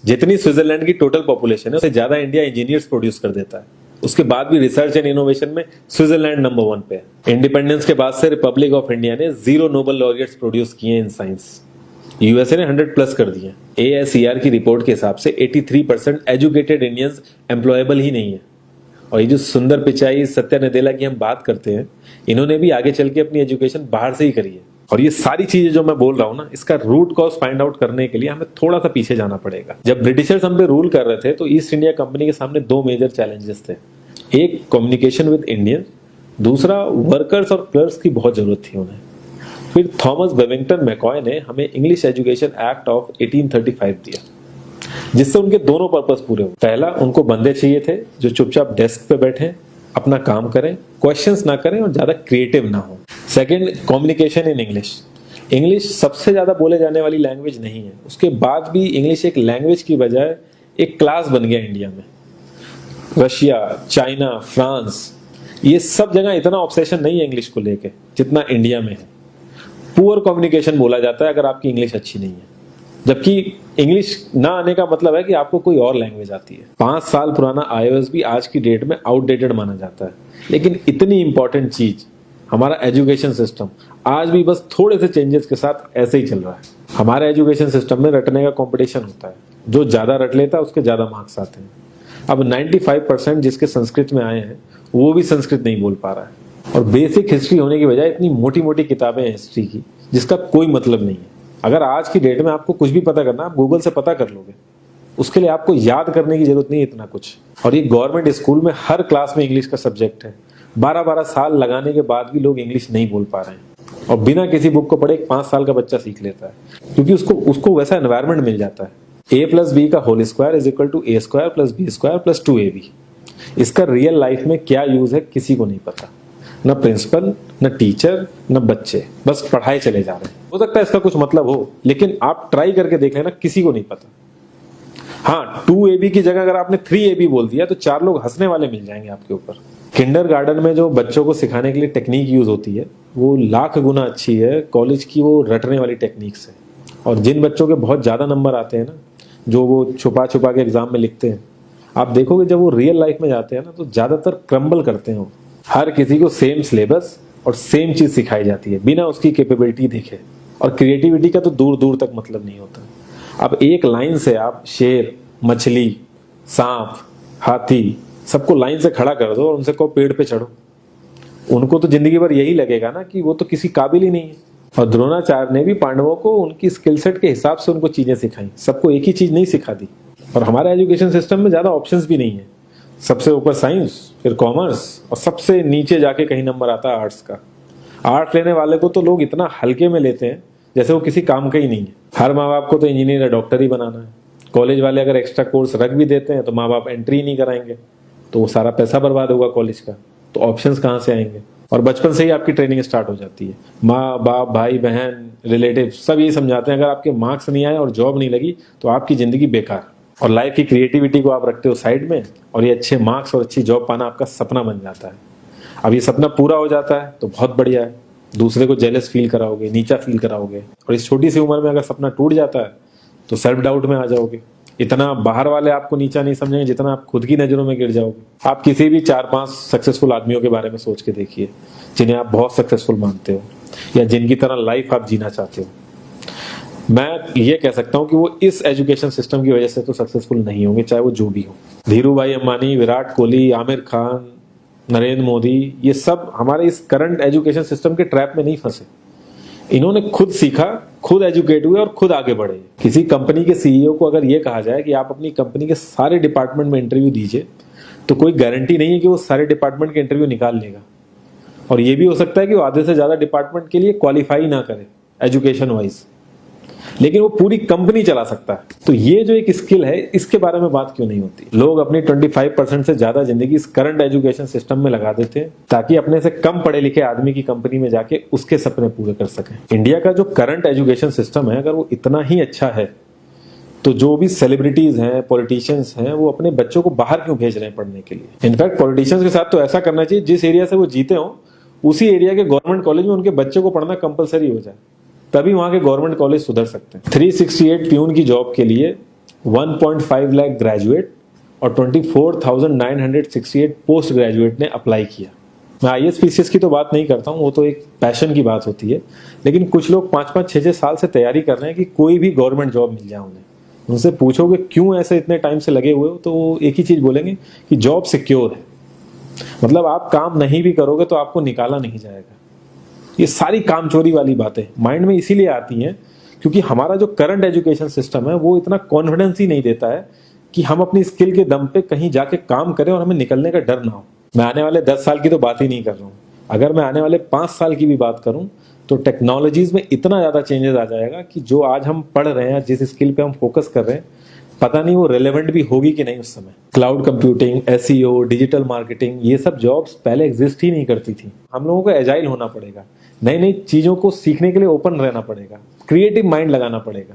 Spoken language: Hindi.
जितनी स्विट्जरलैंड की टोटल पॉपुलेशन है उससे ज्यादा इंडिया इंजीनियर्स प्रोड्यूस कर देता है। उसके बाद भी रिसर्च एंड इनोवेशन में स्विट्जरलैंड नंबर 1 पे है। इंडिपेंडेंस के बाद से रिपब्लिक ऑफ इंडिया ने 0 नोबेल लॉरियट्स प्रोड्यूस किए इन साइंस। यूएसए ने 100+ कर दिए। ASER की रिपोर्ट के हिसाब से 83% एजुकेटेड इंडियंस एम्प्लॉयबल ही नहीं है। और ये जो सुंदर पिचाई, सत्या नदेला की हम बात करते हैं, इन्होंने भी आगे चल के अपनी एजुकेशन बाहर से ही करी है। और ये सारी चीजें जो मैं बोल रहा हूं ना, इसका रूट कॉज फाइंड आउट करने के लिए हमें थोड़ा सा पीछे जाना पड़ेगा। जब ब्रिटिशर्स हम पे रूल कर रहे थे तो ईस्ट इंडिया कंपनी के सामने 2 मेजर चैलेंजेस थे। एक, कम्युनिकेशन विद इंडियन, दूसरा वर्कर्स और क्लर्क्स की बहुत जरूरत थी उन्हें। फिर थॉमस बेविंगटन मैकॉय ने हमें इंग्लिश एजुकेशन एक्ट ऑफ 1835 दिया, जिससे उनके दोनों पर्पस पूरे हुए। पहला, उनको बंदे चाहिए थे जो चुपचाप डेस्क पे बैठे, अपना काम करें, क्वेश्चंस ना करें और ज्यादा क्रिएटिव ना हो। Second, communication in English. English सबसे ज्यादा बोले जाने वाली लैंग्वेज नहीं है, उसके बाद भी इंग्लिश एक लैंग्वेज की बजाय एक क्लास बन गया इंडिया में। रशिया, चाइना, फ्रांस, ये सब जगह इतना ऑब्सेशन नहीं है इंग्लिश को लेके जितना इंडिया में है। पुअर कम्युनिकेशन बोला जाता है अगर आपकी इंग्लिश अच्छी नहीं है, जबकि इंग्लिश ना आने का मतलब है कि आपको कोई और लैंग्वेज आती है। 5 साल पुराना iOS भी आज की डेट में आउटडेटेड माना जाता है। लेकिन इतनी इंपॉर्टेंट चीज, हमारा एजुकेशन सिस्टम आज भी बस थोड़े से चेंजेस के साथ ऐसे ही चल रहा है। हमारे एजुकेशन सिस्टम में रटने का कंपटीशन होता है, जो ज्यादा रट लेता है उसके ज्यादा मार्क्स आते हैं। अब 95% जिसके संस्कृत में आए हैं वो भी संस्कृत नहीं बोल पा रहा है। और बेसिक हिस्ट्री होने की बजाय इतनी मोटी मोटी किताबें हैं हिस्ट्री की जिसका कोई मतलब नहीं है। अगर आज की डेट में आपको कुछ भी पता करना, आप गूगल से पता कर लोगे, उसके लिए आपको याद करने की जरूरत नहीं है इतना कुछ। और ये गवर्नमेंट स्कूल में हर क्लास में इंग्लिश का सब्जेक्ट है। 12-12 साल लगाने के बाद भी लोग इंग्लिश नहीं बोल पा रहे हैं। और बिना किसी बुक को पढ़े 5 साल का बच्चा सीख लेता है, क्योंकि उसको वैसा एनवायरमेंट मिल जाता है। A+B का whole square is equal to A² + B² + 2AB। इसका रियल लाइफ में क्या यूज है किसी को नहीं पता, न प्रिंसिपल, न टीचर, न बच्चे, बस पढ़ाई चले जा रहे हैं। हो सकता है इसका कुछ मतलब हो, लेकिन आप ट्राई करके देख लेना, किसी को नहीं पता। हाँ, 2AB की जगह अगर आपने 3AB बोल दिया तो 4 लोग हंसने वाले मिल जाएंगे आपके ऊपर। किंडरगार्टन में जो बच्चों को सिखाने के लिए टेक्निक यूज होती है वो लाख गुना अच्छी है कॉलेज की वो रटने वाली टेक्निक से। और जिन बच्चों के बहुत ज्यादा नंबर आते हैं ना, जो वो छुपा छुपा के एग्जाम में लिखते हैं, आप देखोगे जब वो रियल लाइफ में जाते हैं ना तो ज्यादातर क्रम्बल करते हैं। हर किसी को सेम सिलेबस और सेम चीज सिखाई जाती है बिना उसकी कैपेबिलिटी देखे। और क्रिएटिविटी का तो दूर दूर तक मतलब नहीं होता। अब एक लाइन से आप शेर, मछली, सांप, हाथी सबको लाइन से खड़ा कर दो और उनसे कहो पेड़ पे चढ़ो, उनको तो जिंदगी भर यही लगेगा ना कि वो तो किसी काबिल ही नहीं है। और द्रोणाचार्य ने भी पांडवों को उनकी स्किल सेट के हिसाब से उनको चीजें सिखाई, सबको एक ही चीज नहीं सिखा दी। और हमारे एजुकेशन सिस्टम में ज्यादा ऑप्शंस भी नहीं है। सबसे ऊपर साइंस, फिर कॉमर्स, और सबसे नीचे जाके कहीं नंबर आता है आर्ट्स का। आर्ट्स लेने वाले को तो लोग इतना हल्के में लेते हैं जैसे वो किसी काम का ही नहीं है। हर माँ बाप को तो इंजीनियर या डॉक्टर ही बनाना है। कॉलेज वाले अगर एक्स्ट्रा कोर्स रख भी देते हैं तो माँ बाप एंट्री नहीं कराएंगे, तो वो सारा पैसा बर्बाद होगा कॉलेज का। तो ऑप्शंस कहाँ से आएंगे? और बचपन से ही आपकी ट्रेनिंग स्टार्ट हो जाती है। माँ बाप, भाई बहन, रिलेटिव सब यही समझाते हैं अगर आपके मार्क्स नहीं आए और जॉब नहीं लगी तो आपकी जिंदगी बेकार। और लाइफ की क्रिएटिविटी को आप रखते हो साइड में, और ये अच्छे मार्क्स और अच्छी जॉब पाना आपका सपना बन जाता है। अब ये सपना पूरा हो जाता है तो बहुत बढ़िया है, दूसरे को जेलस फील कराओगे, नीचा फील कराओगे। और इस छोटी सी उम्र में अगर सपना टूट जाता है तो सेल्फ डाउट में आ जाओगे। इतना बाहर वाले आपको नीचा नहीं समझेंगे जितना आप खुद की नजरों में गिर जाओगे। आप किसी भी 4-5 सक्सेसफुल आदमियों के बारे में सोच के देखिए जिन्हें आप बहुत सक्सेसफुल मानते हो या जिनकी तरह लाइफ आप जीना चाहते हो। मैं ये कह सकता हूं कि वो इस एजुकेशन सिस्टम की वजह से तो सक्सेसफुल नहीं होंगे, चाहे वो जो भी हो। धीरू भाई अंबानी, विराट कोहली, आमिर खान, नरेंद्र मोदी, ये सब हमारे इस करंट एजुकेशन सिस्टम के ट्रैप में नहीं फंसे। इन्होंने खुद सीखा, खुद एजुकेट हुए और खुद आगे बढ़े। किसी कंपनी के सीईओ को अगर ये कहा जाए कि आप अपनी कंपनी के सारे डिपार्टमेंट में इंटरव्यू दीजिए, तो कोई गारंटी नहीं है कि वो सारे डिपार्टमेंट के इंटरव्यू निकाल लेगा। और ये भी हो सकता है कि वो आधे से ज्यादा डिपार्टमेंट के लिए क्वालिफाई ना करे एजुकेशन वाइज, लेकिन वो पूरी कंपनी चला सकता है। तो ये जो एक स्किल है, इसके बारे में बात क्यों नहीं होती? लोग अपनी 25% से ज्यादा जिंदगी इस करंट एजुकेशन सिस्टम में लगा देते हैं ताकि अपने से कम पढ़े लिखे आदमी की कंपनी में जाके उसके सपने पूरे कर सकें। इंडिया का जो करंट एजुकेशन सिस्टम है, अगर वो इतना ही अच्छा है तो जो भी सेलिब्रिटीज हैं, पॉलिटिशियंस हैं, वो अपने बच्चों को बाहर क्यों भेज रहे हैं पढ़ने के लिए? इनफैक्ट पॉलिटिशियंस के साथ तो ऐसा करना चाहिए, जिस एरिया से वो जीते हो उसी एरिया के गवर्नमेंट कॉलेज में उनके बच्चे को पढ़ना कंपलसरी हो जाए, तभी वहां के गवर्नमेंट कॉलेज सुधर सकते हैं। 368 प्यून की जॉब के लिए 1.5 लाख ग्रेजुएट और 24,968 पोस्ट ग्रेजुएट ने अप्लाई किया। मैं IAS PCS की तो बात नहीं करता हूँ, वो तो एक पैशन की बात होती है, लेकिन कुछ लोग 5-5, 6-6 साल से तैयारी कर रहे हैं कि कोई भी गवर्नमेंट जॉब मिल जाए उन्हें। उनसे पूछोगे क्यों ऐसे इतने टाइम से लगे हुए हो, तो वो एक ही चीज बोलेंगे कि जॉब सिक्योर है। मतलब आप काम नहीं भी करोगे तो आपको निकाला नहीं जाएगा। ये सारी कामचोरी वाली बातें माइंड में इसीलिए आती हैं क्योंकि हमारा जो करंट एजुकेशन सिस्टम है वो इतना कॉन्फिडेंस ही नहीं देता है कि हम अपनी स्किल के दम पे कहीं जाके काम करें और हमें निकलने का डर ना हो। मैं आने वाले 10 साल की तो बात ही नहीं कर रहा हूँ, अगर मैं आने वाले 5 साल की भी बात करूं तो टेक्नोलॉजीज में इतना ज्यादा चेंजेस आ जाएगा कि जो आज हम पढ़ रहे हैं, जिस स्किल पे हम फोकस कर रहे हैं, पता नहीं वो रेलेवेंट भी होगी कि नहीं उस समय। Cloud computing, SEO, digital marketing, ये सब जॉब्स पहले एग्जिस्ट ही नहीं करती थी। हम लोगों को एजाइल होना पड़ेगा, नई नई चीजों को सीखने के लिए ओपन रहना पड़ेगा, क्रिएटिव माइंड लगाना पड़ेगा।